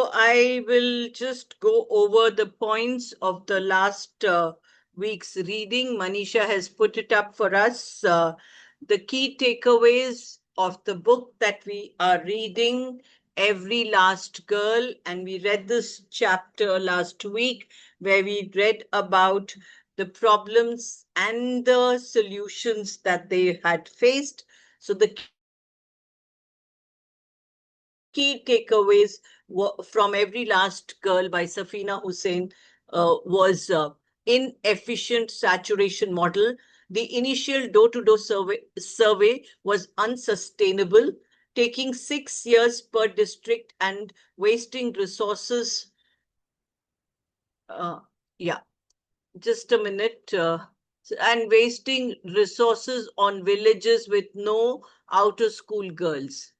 So I will just go over the points of the last week's reading. Manisha has put it up for us. The key takeaways of the book that we are reading, Every Last Girl, and we read this chapter last week where we read about the problems and the solutions that they had faced. So the key takeaways from Every Last Girl by Safeena Hussain was inefficient saturation model. The initial door-to-door survey was unsustainable, taking 6 years per district and wasting resources. Uh, yeah, just a minute. And wasting resources on villages with no outer school girls.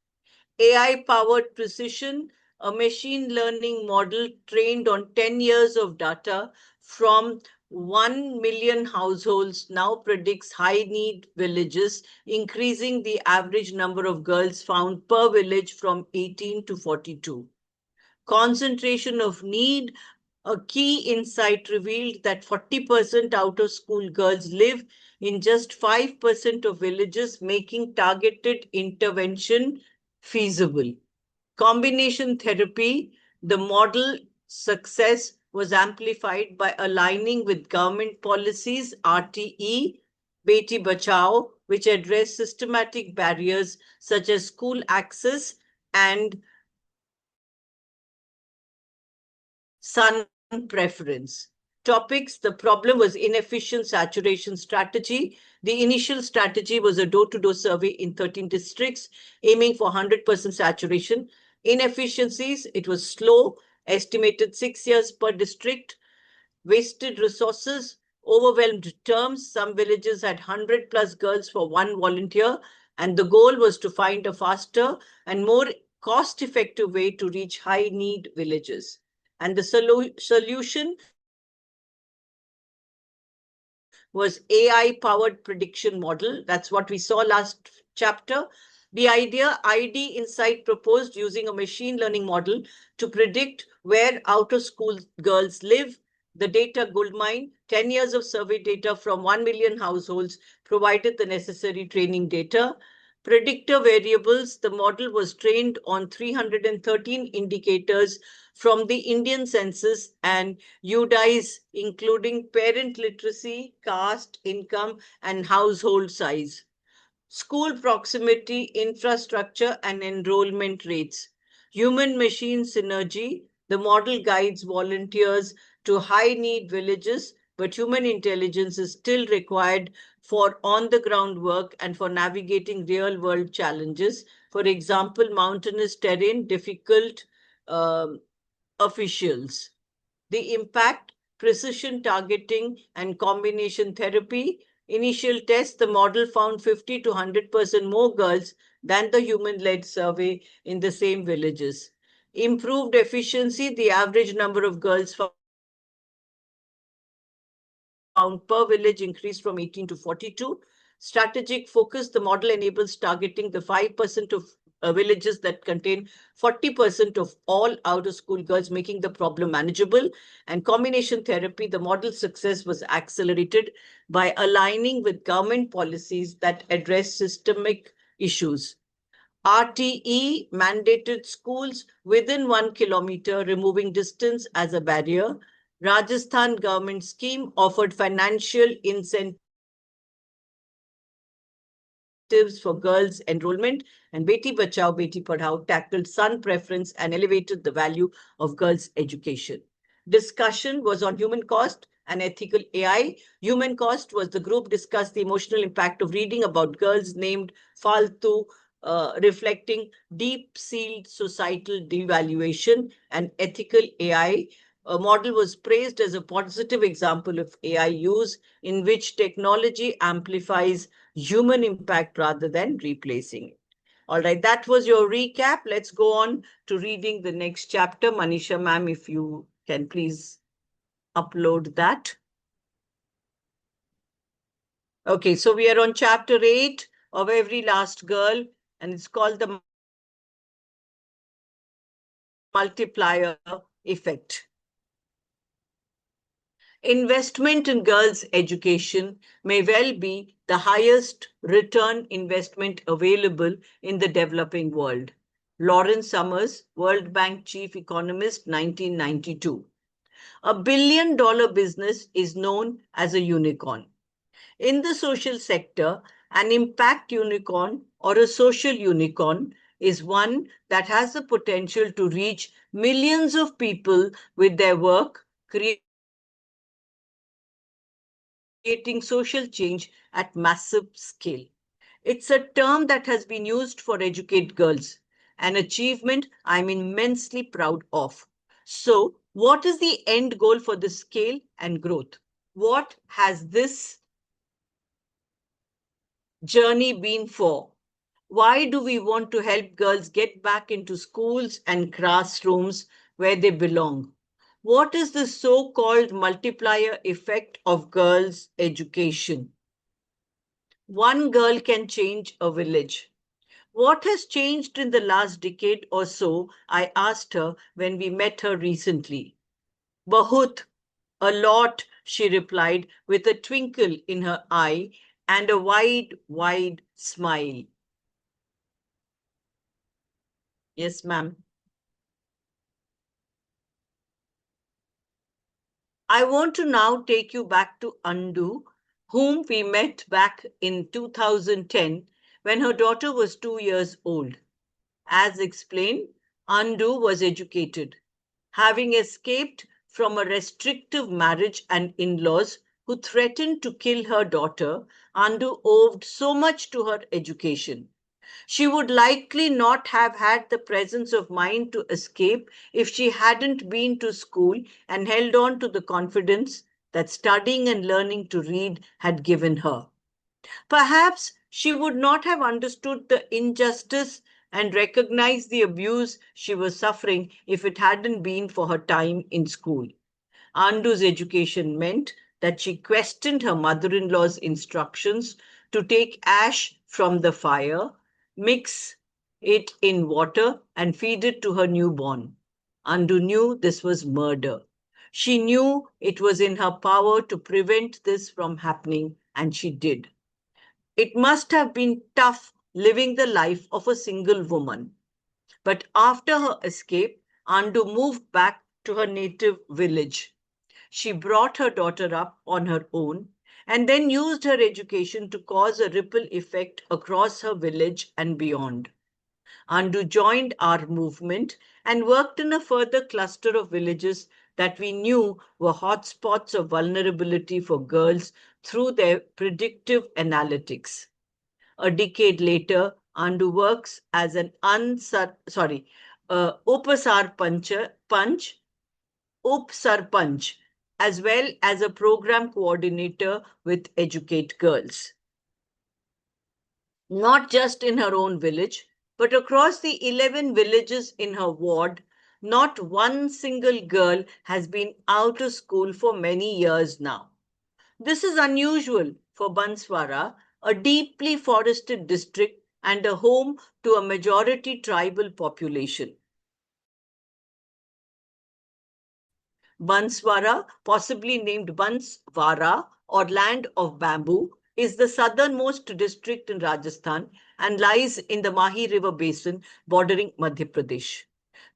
AI-powered precision, a machine learning model trained on 10 years of data from 1 million households now predicts high-need villages, increasing the average number of girls found per village from 18 to 42. Concentration of need, a key insight revealed that 40% out-of-school girls live in just 5% of villages, making targeted intervention feasible. Combination therapy, the model success was amplified by aligning with government policies, RTE, Beti Bachao, which address systematic barriers such as school access and son preference. Topics, the problem was inefficient saturation strategy. The initial strategy was a door-to-door survey in 13 districts, aiming for 100% saturation. Inefficiencies, it was slow, estimated 6 years per district, wasted resources, overwhelmed terms. Some villages had 100 plus girls for one volunteer, and the goal was to find a faster and more cost-effective way to reach high-need villages. And the solution was AI-powered prediction model. That's what we saw last chapter. The idea, ID Insight proposed using a machine learning model to predict where out-of-school girls live. The data goldmine, 10 years of survey data from 1 million households provided the necessary training data. Predictor variables, the model was trained on 313 indicators from the Indian census and UDIs, including parent literacy, caste, income, and household size. School proximity, infrastructure, and enrollment rates. Human-machine synergy, the model guides volunteers to high-need villages, but human intelligence is still required for on-the-ground work and for navigating real-world challenges. For example, mountainous terrain, difficult officials. The impact, precision targeting, and combination therapy. Initial test, the model found 50 to 100% more girls than the human-led survey in the same villages. Improved efficiency, the average number of girls found per village increased from 18 to 42. Strategic focus, the model enables targeting the 5% of villages that contain 40% of all out-of-school girls, making the problem manageable. And combination therapy, the model's success was accelerated by aligning with government policies that address systemic issues. RTE mandated schools within 1 kilometer, removing distance as a barrier. Rajasthan government scheme offered financial incentives for girls' enrollment, and Beti Bachao, Beti Padhao tackled son preference and elevated the value of girls' education. Discussion was on human cost and ethical AI. Human cost was the group discussed the emotional impact of reading about girls named Faltu, reflecting deep-seated societal devaluation. And ethical AI, a model was praised as a positive example of AI use in which technology amplifies human impact rather than replacing it. All right, that was your recap. Let's go on to reading the next chapter. Manisha ma'am, if you can please upload that. Okay, so we are on chapter 8 of Every Last Girl, and it's called the multiplier effect. Investment in girls' education may well be the highest return investment available in the developing world. Lawrence Summers, World Bank chief economist, 1992. $1 billion business is known as a unicorn. In the social sector, an impact unicorn or a social unicorn is one that has the potential to reach millions of people with their work, creating social change at massive scale. It's a term that has been used for educate girls, an achievement I'm immensely proud of. So, what is the end goal for this scale and growth? What has this journey been for? Why do we want to help girls get back into schools and classrooms where they belong? What is the so called multiplier effect of girls' education? One girl can change a village. What has changed in the last decade or so? I asked her when we met her recently. Bahut, a lot, she replied with a twinkle in her eye and a wide, wide smile. Yes, ma'am. I want to now take you back to Andu, whom we met back in 2010 when her daughter was 2 years old. As explained, Andu was educated, having escaped from a restrictive marriage and in laws who threatened to kill her daughter. Andu owed so much to her education. She would likely not have had the presence of mind to escape if she hadn't been to school and held on to the confidence that studying and learning to read had given her. Perhaps she would not have understood the injustice and recognized the abuse she was suffering if it hadn't been for her time in school. Andu's education meant that she questioned her mother in law's instructions to take ash from the fire, mix it in water, and feed it to her newborn. Andu knew this was murder. She knew it was in her power to prevent this from happening, and she did. It must have been tough living the life of a single woman. But after her escape, Andu moved back to her native village. She brought her daughter up on her own and then used her education to cause a ripple effect across her village and beyond. Andu joined our movement and worked in a further cluster of villages that we knew were hotspots of vulnerability for girls through their predictive analytics. A decade later, Andu works as an Upa Sarpanch, as well as a program coordinator with Educate Girls. Not just in her own village, but across the 11 villages in her ward, not one single girl has been out of school for many years now. This is unusual for Banswara, a deeply forested district and a home to a majority tribal population. Banswara, possibly named Banswara or land of bamboo, is the southernmost district in Rajasthan and lies in the Mahi River basin bordering Madhya Pradesh.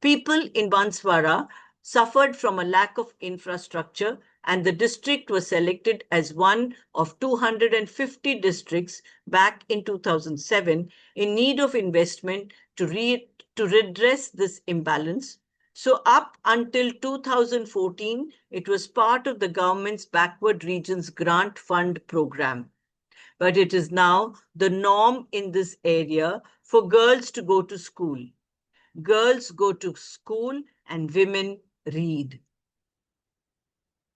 People in Banswara suffered from a lack of infrastructure, and the district was selected as one of 250 districts back in 2007 in need of investment to redress this imbalance. So, up until 2014, it was part of the government's Backward Regions Grant Fund program. But it is now the norm in this area for girls to go to school. Girls go to school and women read.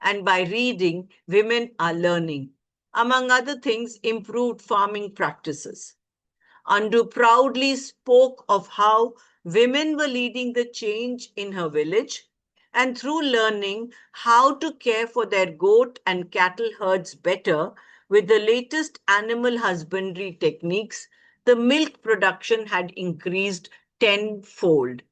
And by reading, women are learning, among other things, improved farming practices. Andu proudly spoke of how women were leading the change in her village, and through learning how to care for their goat and cattle herds better with the latest animal husbandry techniques, the milk production had increased tenfold.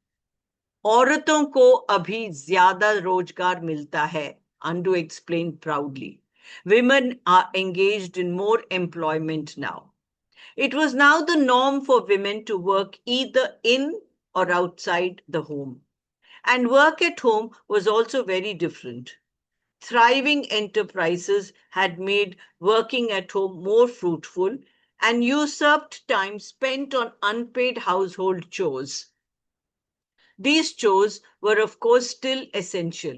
औरतों को अभी ज्यादा रोजगार मिलता है, Andu explained proudly. Women are engaged in more employment now. It was now the norm for women to work either in or outside the home. And work at home was also very different. Thriving enterprises had made working at home more fruitful and usurped time spent on unpaid household chores. These chores were, of course, still essential.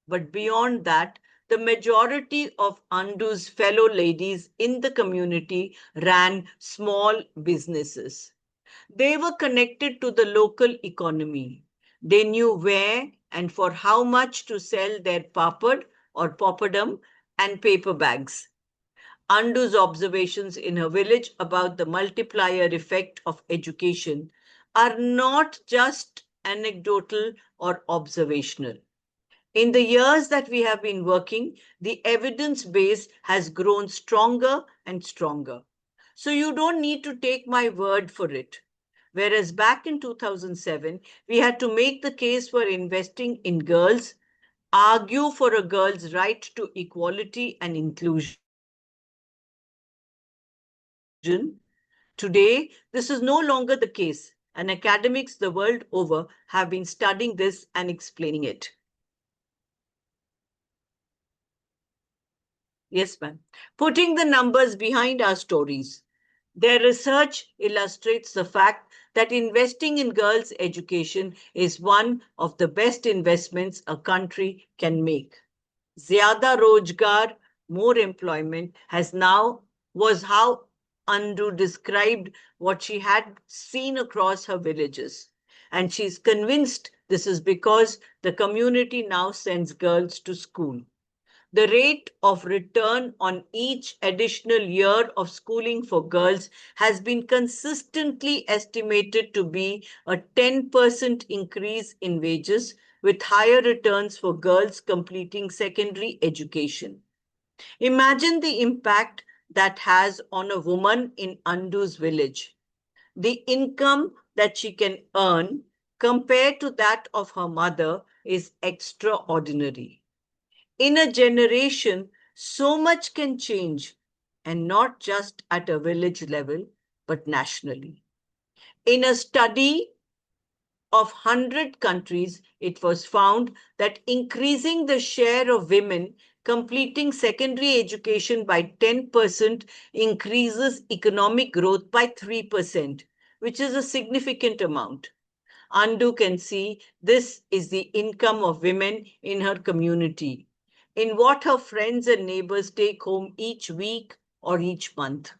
But beyond that, the majority of Andu's fellow ladies in the community ran small businesses. They were connected to the local economy. They knew where and for how much to sell their papad or papadum and paper bags. Andu's observations in her village about the multiplier effect of education are not just anecdotal or observational. In the years that we have been working, the evidence base has grown stronger and stronger. So you don't need to take my word for it. Whereas back in 2007, we had to make the case for investing in girls, argue for a girl's right to equality and inclusion. Today, this is no longer the case, and academics the world over have been studying this and explaining it. Yes, ma'am. Putting the numbers behind our stories. Their research illustrates the fact that investing in girls' education is one of the best investments a country can make. Zyada Rojgar, more employment, has now was how Andu described what she had seen across her villages. And she's convinced this is because the community now sends girls to school. The rate of return on each additional year of schooling for girls has been consistently estimated to be a 10% increase in wages, with higher returns for girls completing secondary education. Imagine the impact that has on a woman in Andu's village. The income that she can earn compared to that of her mother is extraordinary. In a generation, so much can change, and not just at a village level, but nationally. In a study of 100 countries, it was found that increasing the share of women completing secondary education by 10% increases economic growth by 3%, which is a significant amount. Andu can see this is the income of women in her community, in what her friends and neighbors take home each week or each month.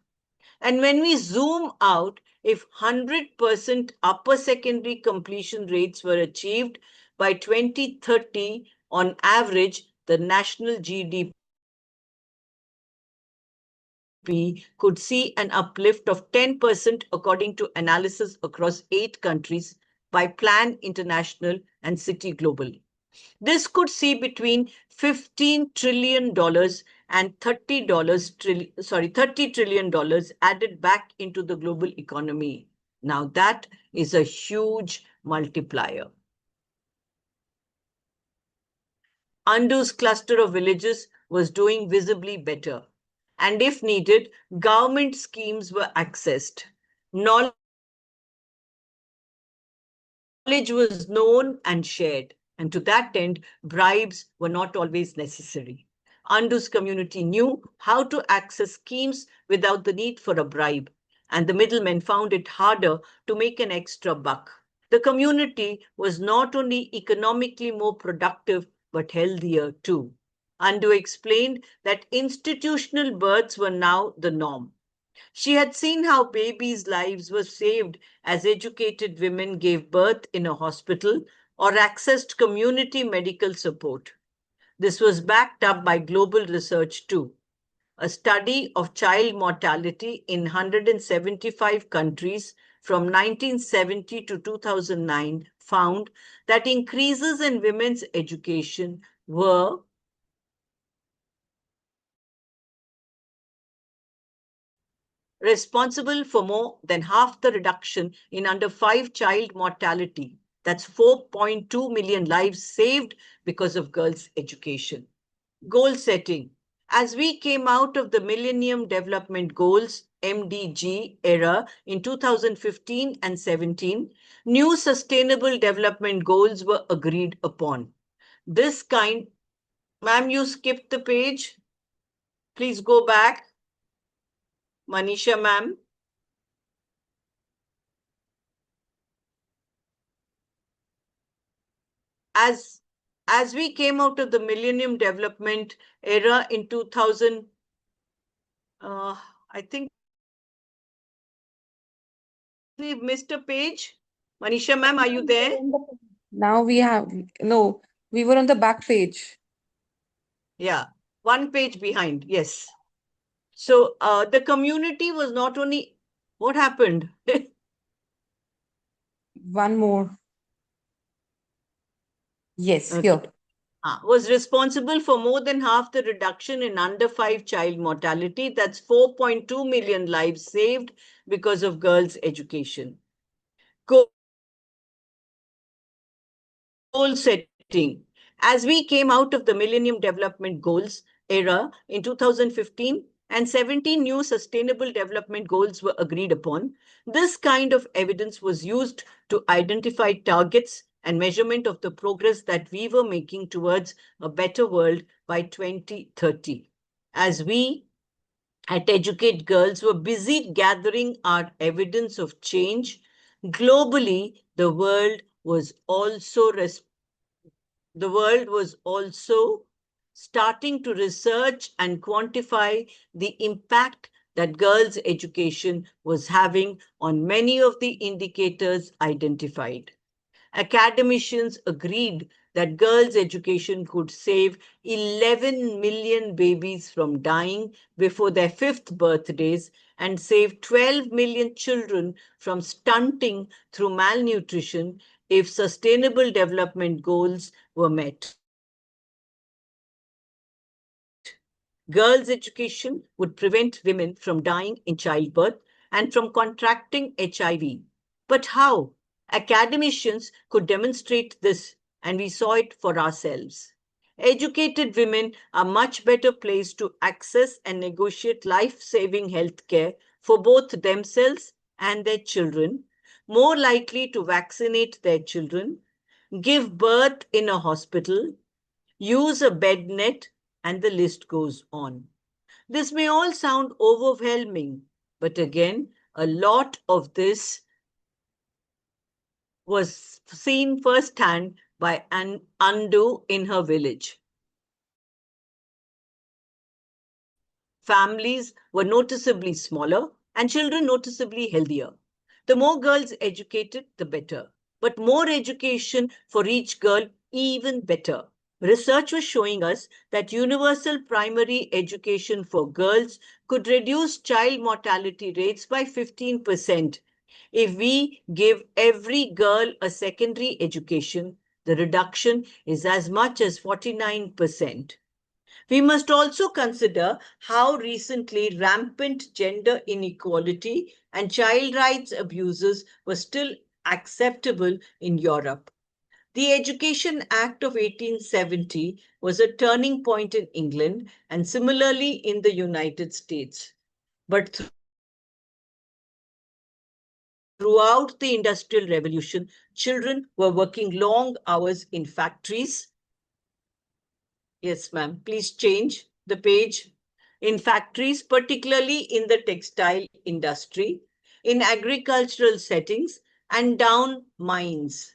And when we zoom out, if 100% upper secondary completion rates were achieved by 2030, on average, the national GDP could see an uplift of 10% according to analysis across 8 countries by Plan International and City Global. This could see between $15 trillion and $30 trillion added back into the global economy. Now that is a huge multiplier. Andu's cluster of villages was doing visibly better. And if needed, government schemes were accessed. Knowledge was known and shared, and to that end, bribes were not always necessary. Andu's community knew how to access schemes without the need for a bribe, and the middlemen found it harder to make an extra buck. The community was not only economically more productive, but healthier too. Andu explained that institutional births were now the norm. She had seen how babies' lives were saved as educated women gave birth in a hospital or accessed community medical support. This was backed up by global research too. A study of child mortality in 175 countries from 1970 to 2009 found that increases in women's education were responsible for more than half the reduction in under 5 child mortality. That's 4.2 million lives saved because of girls' education. Goal setting. As we came out of the Millennium Development Goals MDG era in 2015 and 17, new sustainable development goals were agreed upon. This kind, ma'am, you skipped the page. Please go back. Manisha, ma'am. As as we came out of the Millennium Development era in 2000, I think we've missed a page. Manisha, ma'am, are you there? Now we have, no, we were on the back page. Yeah, one page behind. Yes. So the community was not only what happened. One more. Yes, Okay. here. Was responsible for more than half the reduction in under 5 child mortality. That's 4.2 million lives saved because of girls' education. Goal setting. As we came out of the Millennium Development Goals era in 2015 and 17 new sustainable development goals were agreed upon, this kind of evidence was used to identify targets and measurement of the progress that we were making towards a better world by 2030. As we at Educate Girls were busy gathering our evidence of change, globally, the world was also starting to research and quantify the impact that girls' education was having on many of the indicators identified. Academicians agreed that girls' education could save 11 million babies from dying before their fifth birthdays and save 12 million children from stunting through malnutrition if sustainable development goals were met. Girls' education would prevent women from dying in childbirth and from contracting HIV. But how? Academicians could demonstrate this, and we saw it for ourselves. Educated women are much better placed to access and negotiate life saving health care for both themselves and their children, more likely to vaccinate their children, give birth in a hospital, use a bed net, and the list goes on. This may all sound overwhelming, but again, a lot of this was seen firsthand by Andu in her village. Families were noticeably smaller and children noticeably healthier. The more girls educated, the better. But more education for each girl, even better. Research was showing us that universal primary education for girls could reduce child mortality rates by 15%. If we give every girl a secondary education, the reduction is as much as 49%. We must also consider how recently rampant gender inequality and child rights abuses were still acceptable in Europe. The Education Act of 1870 was a turning point in England and similarly in the United States. But throughout the Industrial Revolution, children were working long hours in factories. Yes, ma'am. Please change the page. In factories, particularly in the textile industry, in agricultural settings, and down mines.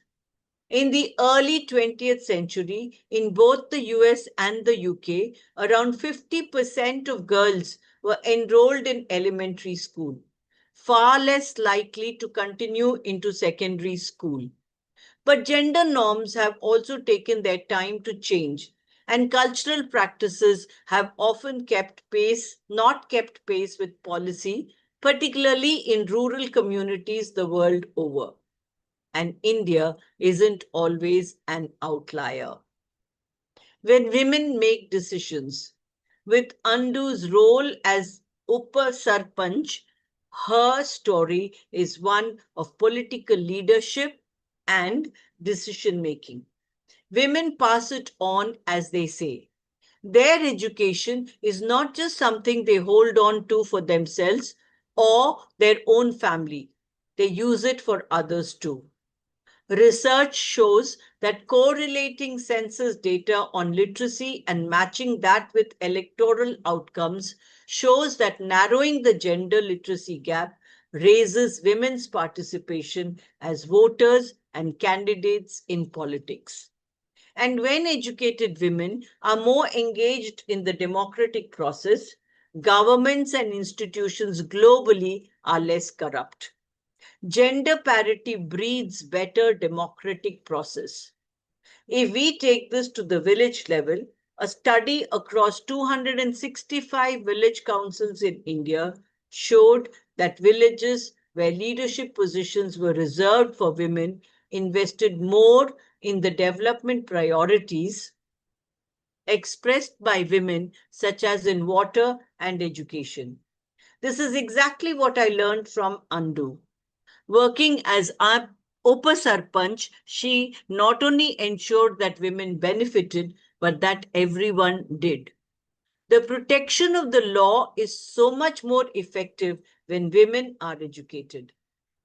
In the early 20th century, in both the US and the UK, around 50% of girls were enrolled in elementary school, far less likely to continue into secondary school. But gender norms have also taken their time to change, and cultural practices have often not kept pace with policy, particularly in rural communities the world over. And India isn't always an outlier. When women make decisions, with Andu's role as Upa Sarpanch, her story is one of political leadership, and decision making. Women pass it on, as they say. Their education is not just something they hold on to for themselves or their own family, they use it for others too. Research shows that correlating census data on literacy and matching that with electoral outcomes shows that narrowing the gender literacy gap raises women's participation as voters and candidates in politics. And when educated women are more engaged in the democratic process, governments and institutions globally are less corrupt. Gender parity breeds better democratic process. If we take this to the village level, a study across 265 village councils in India showed that villages where leadership positions were reserved for women invested more in the development priorities expressed by women, such as in water and education. This is exactly what I learned from Andu. Working as Upa Sarpanch, she not only ensured that women benefited, but that everyone did. The protection of the law is so much more effective when women are educated.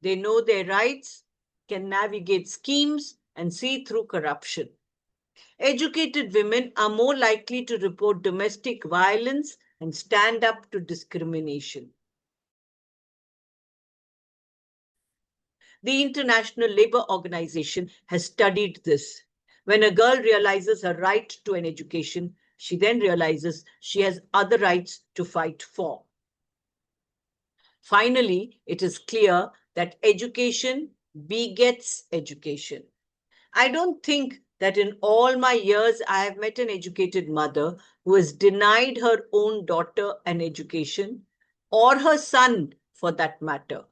They know their rights, can navigate schemes, and see through corruption. Educated women are more likely to report domestic violence and stand up to discrimination. The International Labour Organization has studied this. When a girl realizes her right to an education, she then realizes she has other rights to fight for. Finally, it is clear that education begets education. I don't think that in all my years I have met an educated mother who has denied her own daughter an education, or her son for that matter.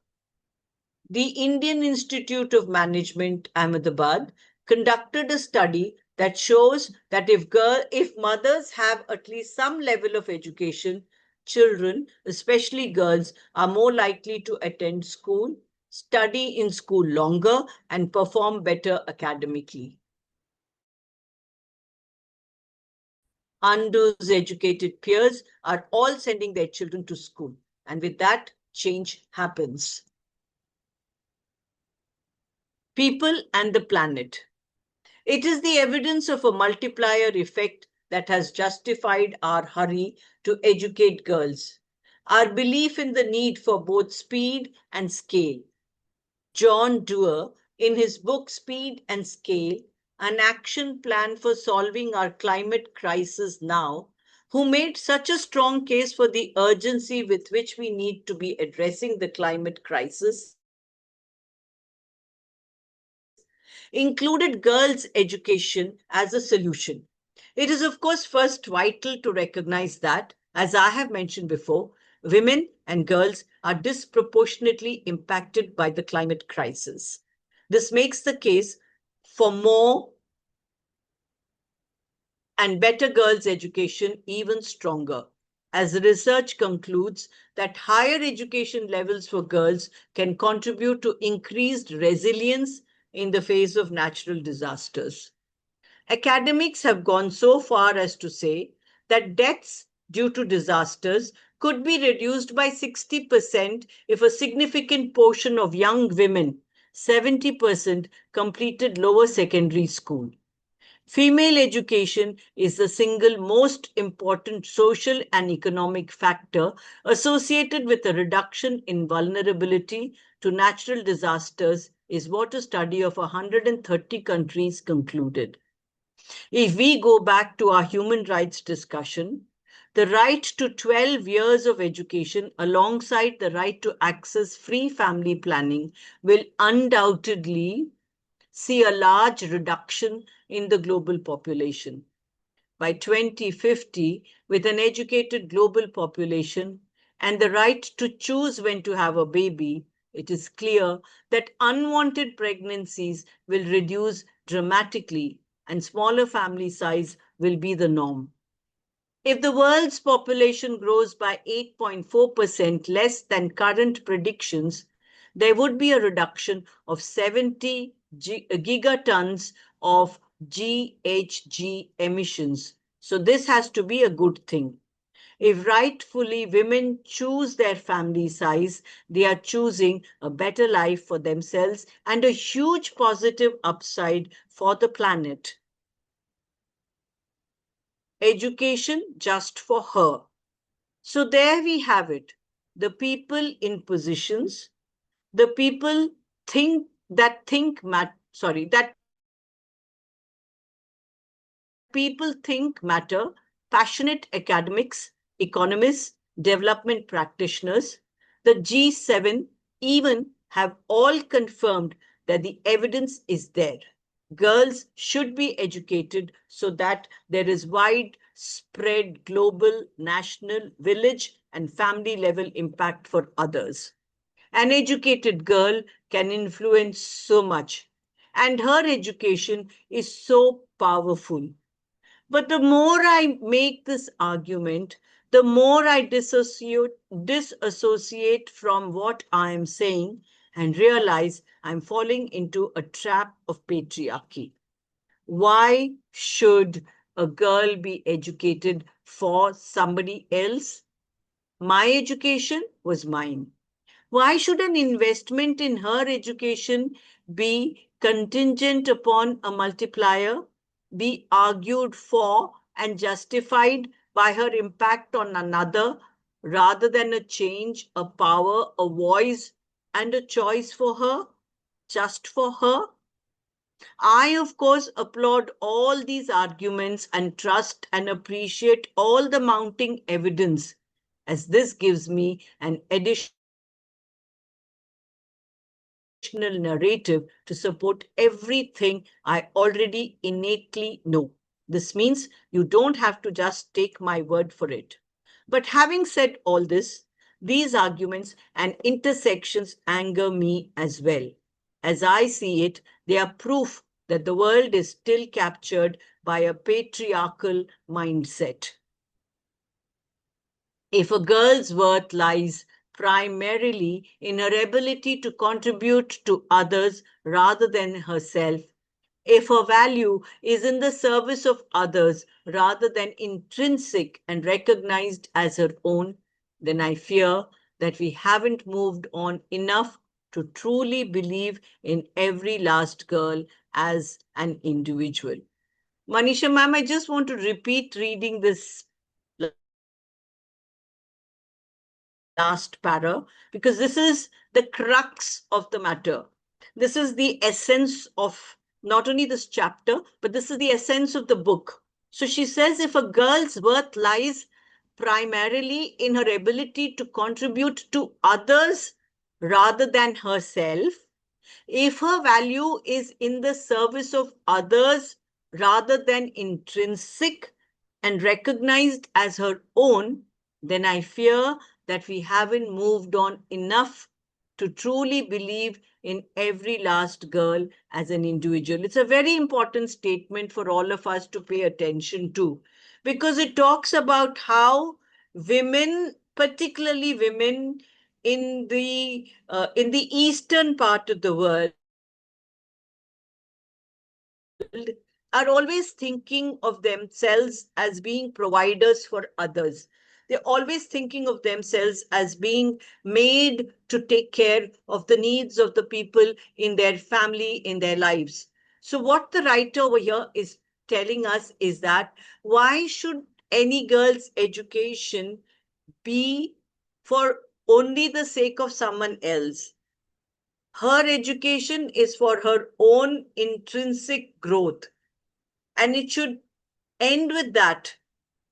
The Indian Institute of Management, Ahmedabad, conducted a study that shows that if mothers have at least some level of education, children, especially girls, are more likely to attend school, study in school longer, and perform better academically. Andu's educated peers are all sending their children to school, and with that, change happens. People and the planet. It is the evidence of a multiplier effect that has justified our hurry to educate girls, our belief in the need for both speed and scale. John Dewar, in his book Speed and Scale, an action plan for solving our climate crisis now, who made such a strong case for the urgency with which we need to be addressing the climate crisis, included girls' education as a solution. It is, of course, first vital to recognize that, as I have mentioned before, women and girls are disproportionately impacted by the climate crisis. This makes the case for more and better girls' education even stronger, as the research concludes that higher education levels for girls can contribute to increased resilience in the face of natural disasters. Academics have gone so far as to say that deaths due to disasters could be reduced by 60% if a significant portion of young women, 70%, completed lower secondary school. Female education is the single most important social and economic factor associated with a reduction in vulnerability to natural disasters, is what a study of 130 countries concluded. If we go back to our human rights discussion, the right to 12 years of education alongside the right to access free family planning will undoubtedly see a large reduction in the global population. By 2050, with an educated global population and the right to choose when to have a baby, it is clear that unwanted pregnancies will reduce dramatically and smaller family size will be the norm. If the world's population grows by 8.4% less than current predictions, there would be a reduction of 70 gigatons of GHG emissions. So this has to be a good thing. If rightfully women choose their family size, they are choosing a better life for themselves and a huge positive upside for the planet. Education just for her. So there we have it. The people in positions, the people that people think matter, passionate academics, economists, development practitioners, the G7 even have all confirmed that the evidence is there. Girls should be educated so that there is widespread global, national, village, and family level impact for others. An educated girl can influence so much, and her education is so powerful. But the more I make this argument, the more I disassociate from what I am saying and realize I'm falling into a trap of patriarchy. Why should a girl be educated for somebody else? My education was mine. Why should an investment in her education be contingent upon a multiplier, be argued for and justified by her impact on another, rather than a change, a power, a voice, and a choice for her, just for her? I, of course, applaud all these arguments and trust and appreciate all the mounting evidence, as this gives me an additional narrative to support everything I already innately know. This means you don't have to just take my word for it. But having said all this, these arguments and intersections anger me as well. As I see it, they are proof that the world is still captured by a patriarchal mindset. If a girl's worth lies primarily in her ability to contribute to others rather than herself, if her value is in the service of others rather than intrinsic and recognized as her own, then I fear that we haven't moved on enough to truly believe in every last girl as an individual. Manisha ma'am, I just want to repeat reading this last para because this is the crux of the matter. This is the essence of not only this chapter, but this is the essence of the book. So she says if a girl's worth lies primarily in her ability to contribute to others rather than herself, if her value is in the service of others rather than intrinsic and recognized as her own, then I fear that we haven't moved on enough to truly believe in every last girl as an individual. It's a very important statement for all of us to pay attention to because it talks about how women, particularly women in the eastern part of the world, are always thinking of themselves as being providers for others. They're always thinking of themselves as being made to take care of the needs of the people in their family, in their lives. So, what the writer over here is telling us is that why should any girl's education be for only the sake of someone else? Her education is for her own intrinsic growth, and it should end with that.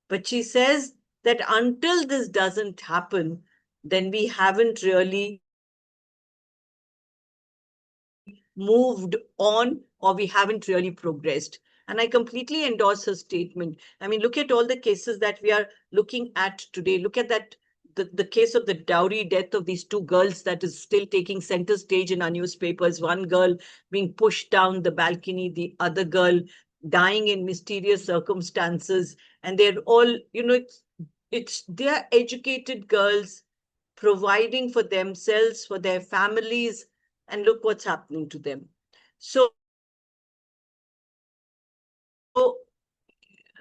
But she says that until this doesn't happen, then we haven't really moved on or we haven't really progressed. And I completely endorse her statement. I mean, look at all the cases that we are looking at today. Look at the case of the dowry death of these two girls that is still taking center stage in our newspapers. One girl being pushed down the balcony, the other girl dying in mysterious circumstances. And they're all, they're educated girls providing for themselves, for their families, and look what's happening to them.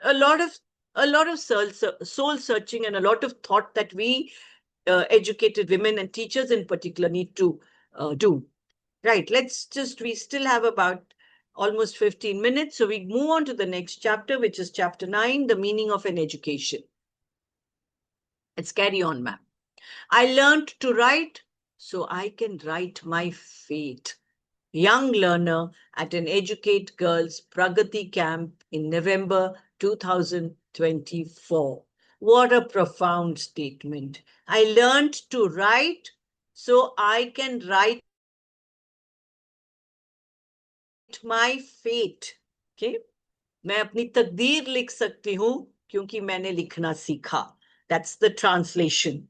a lot of soul searching and a lot of thought that we educated women and teachers in particular need to do. Right, we still have about almost 15 minutes. So we move on to the next chapter, which is chapter 9, the meaning of an education. Let's carry on, ma'am. I learned to write so I can write my fate. Young learner at an Educate Girls Pragati camp in November 2024. What a profound statement. I learned to write so I can write my fate. Okay? मैं अपनी तकदीर लिख सकती हूं क्योंकि मैंने लिखना सीखा. That's the translation.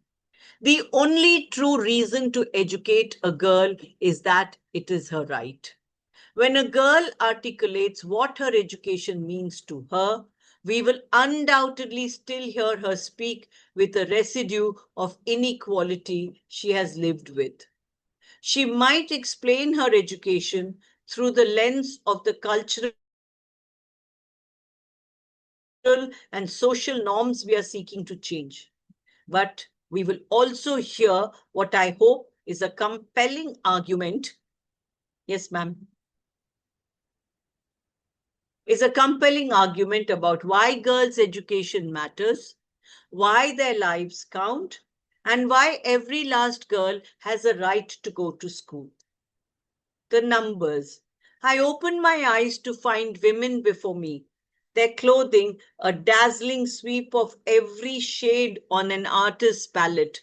The only true reason to educate a girl is that it is her right. When a girl articulates what her education means to her, we will undoubtedly still hear her speak with a residue of inequality she has lived with. She might explain her education through the lens of the cultural and social norms we are seeking to change. But we will also hear what I hope is a compelling argument. Yes, ma'am. Is a compelling argument about why girls' education matters, why their lives count, and why every last girl has a right to go to school. The numbers. I opened my eyes to find women before me, their clothing a dazzling sweep of every shade on an artist's palette,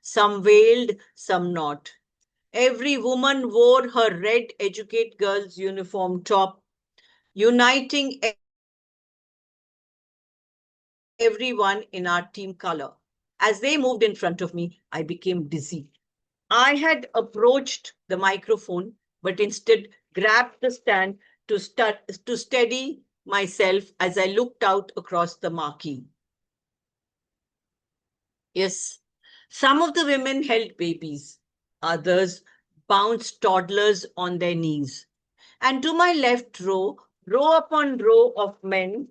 some veiled, some not. Every woman wore her red Educate Girls uniform top, uniting everyone in our team color. As they moved in front of me, I became dizzy. I had approached the microphone, but instead grabbed the stand to steady myself as I looked out across the marquee. Yes, some of the women held babies, others bounced toddlers on their knees. And to my left row upon row of men,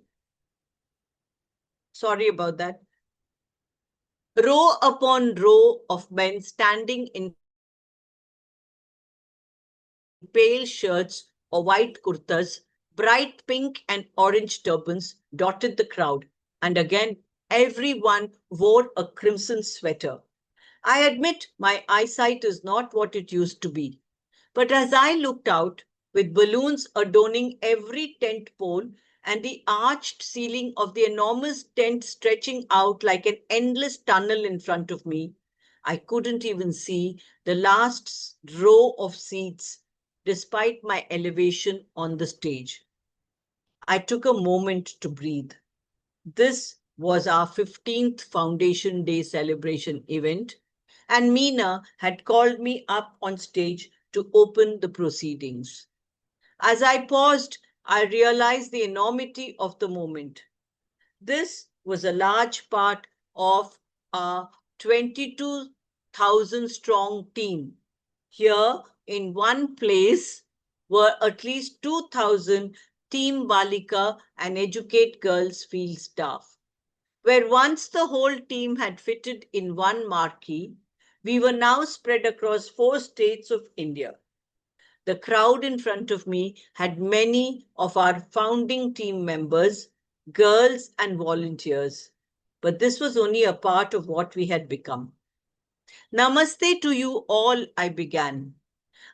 sorry about that, row upon row of men standing in pale shirts or white kurtas, bright pink and orange turbans dotted the crowd. And again, everyone wore a crimson sweater. I admit my eyesight is not what it used to be. But as I looked out, with balloons adorning every tent pole and the arched ceiling of the enormous tent stretching out like an endless tunnel in front of me, I couldn't even see the last row of seats despite my elevation on the stage. I took a moment to breathe. This was our 15th Foundation Day celebration event, and Meena had called me up on stage to open the proceedings. As I paused, I realized the enormity of the moment. This was a large part of our 22,000 strong team. Here, in one place, were at least 2,000 Team Balika and Educate Girls field staff. Where once the whole team had fitted in one marquee, we were now spread across 4 states of India. The crowd in front of me had many of our founding team members, girls and volunteers. But this was only a part of what we had become. Namaste to you all, I began.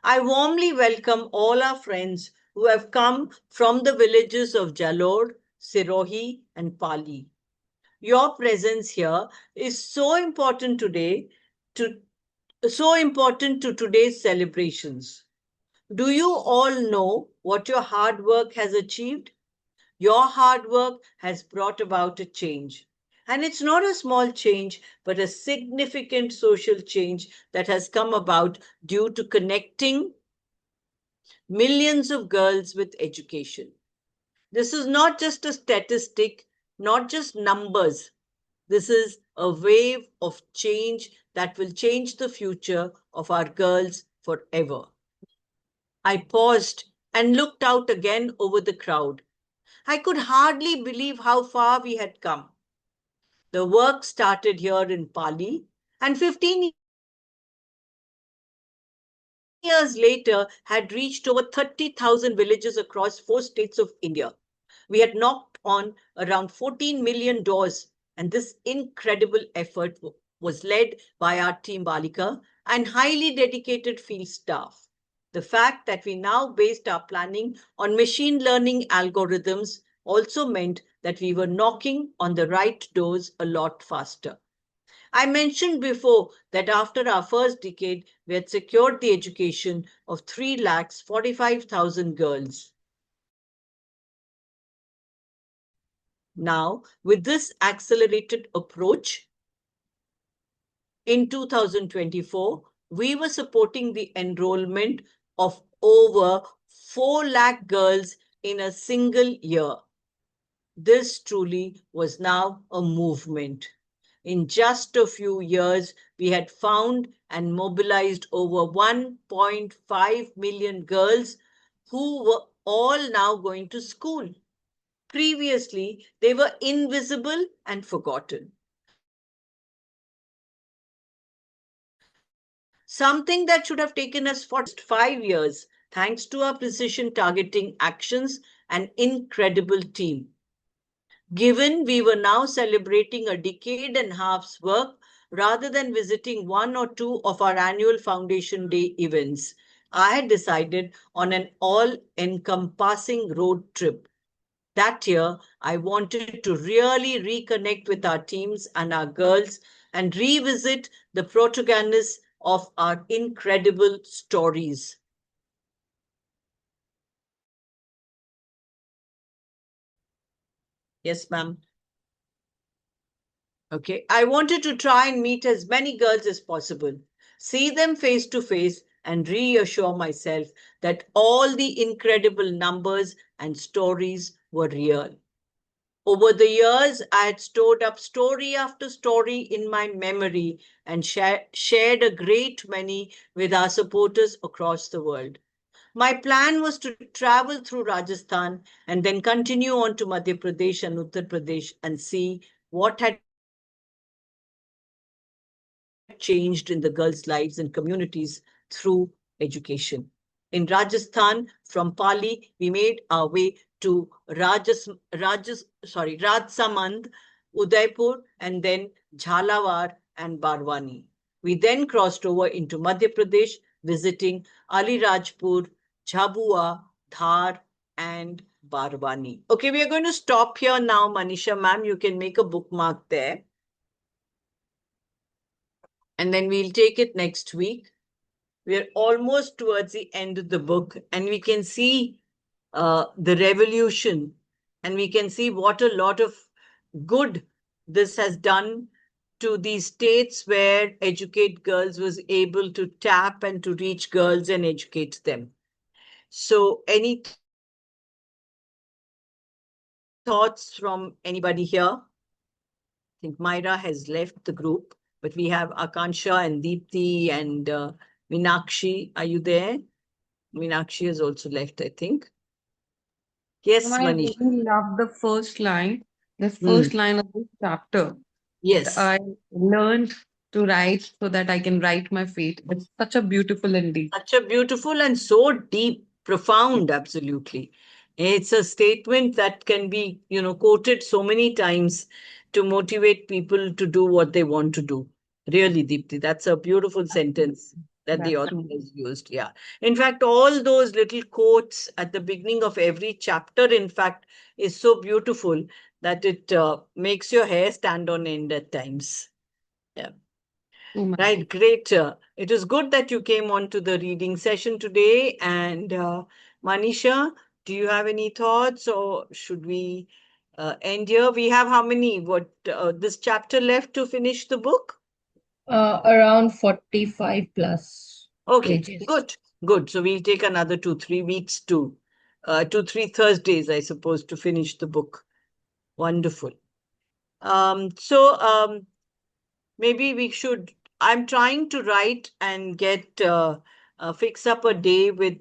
I warmly welcome all our friends who have come from the villages of Jalore, Sirohi, and Pali. Your presence here is so important to today's celebrations. Do you all know what your hard work has achieved? Your hard work has brought about a change. And it's not a small change, but a significant social change that has come about due to connecting millions of girls with education. This is not just a statistic, not just numbers. This is a wave of change that will change the future of our girls forever. I paused and looked out again over the crowd. I could hardly believe how far we had come. The work started here in Pali, and 15 years later had reached over 30,000 villages across 4 states of India. We had knocked on around 14 million doors, and this incredible effort was led by our team Balika and highly dedicated field staff. The fact that we now based our planning on machine learning algorithms also meant that we were knocking on the right doors a lot faster. I mentioned before that after our first decade, we had secured the education of 3,45,000 girls. Now, with this accelerated approach, in 2024, we were supporting the enrollment of over 4 lakh girls in a single year. This truly was now a movement. In just a few years, we had found and mobilized over 1.5 million girls who were all now going to school. Previously, they were invisible and forgotten. Something that should have taken us 5 years, thanks to our precision targeting actions and incredible team. Given we were now celebrating a decade and a half's work, rather than visiting one or two of our annual Foundation Day events, I had decided on an all-encompassing road trip. That year, I wanted to really reconnect with our teams and our girls and revisit the protagonists of our incredible stories. Yes, ma'am. Okay. I wanted to try and meet as many girls as possible, see them face to face, and reassure myself that all the incredible numbers and stories were real. Over the years, I had stored up story after story in my memory and shared a great many with our supporters across the world. My plan was to travel through Rajasthan and then continue on to Madhya Pradesh and Uttar Pradesh and see what had changed in the girls' lives and communities through education. In Rajasthan, from Pali, we made our way to Rajsamand, Udaipur, and then Jhalawar and Barwani. We then crossed over into Madhya Pradesh, visiting Alirajpur, Jhabua, Dhar, and Barwani. Okay, we are going to stop here now, Manisha ma'am. You can make a bookmark there. And then we'll take it next week. We're almost towards the end of the book, and we can see the revolution, and we can see what a lot of good this has done to these states where Educate Girls was able to tap and to reach girls and educate them. So, any thoughts from anybody here? I think Myra has left the group, but we have Akansha and Deepthi and Meenakshi. Are you there? Meenakshi has also left, I think. Yes, I Manish. really love the Hmm. first line of this chapter, that Yes. I learned to write so that I can write my fate. It's such a beautiful ending. Such a beautiful and so deep, profound, absolutely. It's a statement that can be, quoted so many times to motivate people to do what they want to do. Really, Deepti, that's a beautiful sentence that the That's author true. has used. Yeah. In fact, all those little quotes at the beginning of every chapter, in fact, is so beautiful that it makes your hair stand on end at times. Yeah. Oh my. Right, great. It is good that you came on to the reading session today. And Manisha, do you have any thoughts or should we end here? We have how many? This chapter left to finish the book? Around 45 plus Okay, pages. good, good. So we'll take another 2, 3 weeks to 2, 3 Thursdays, I suppose, to finish the book. Wonderful. So maybe we should. I'm trying to write and get fix up a day with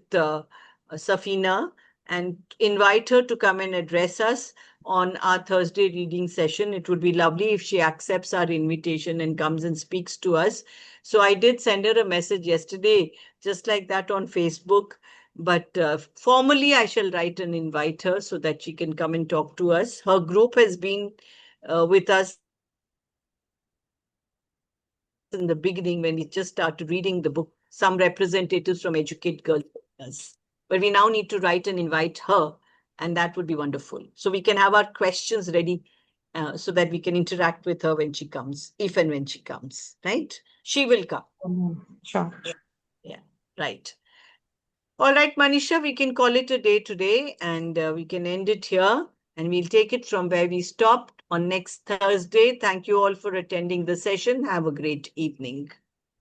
Safeena, and invite her to come and address us on our Thursday reading session. It would be lovely if she accepts our invitation and comes and speaks to us. So I did send her a message yesterday, just like that on Facebook. But formally, I shall write and invite her so that she can come and talk to us. Her group has been with us in the beginning when we just started reading the book. Some representatives from Educate Girls us. But we now need to write and invite her, and that would be wonderful. So we can have our questions ready so that we can interact with her when she comes, if and when she comes, right? She will come. Sure. Yeah, yeah, right. All right, Manisha, we can call it a day today and we can end it here and we'll take it from where we stopped on next Thursday. Thank you all for attending the session. Have a great evening.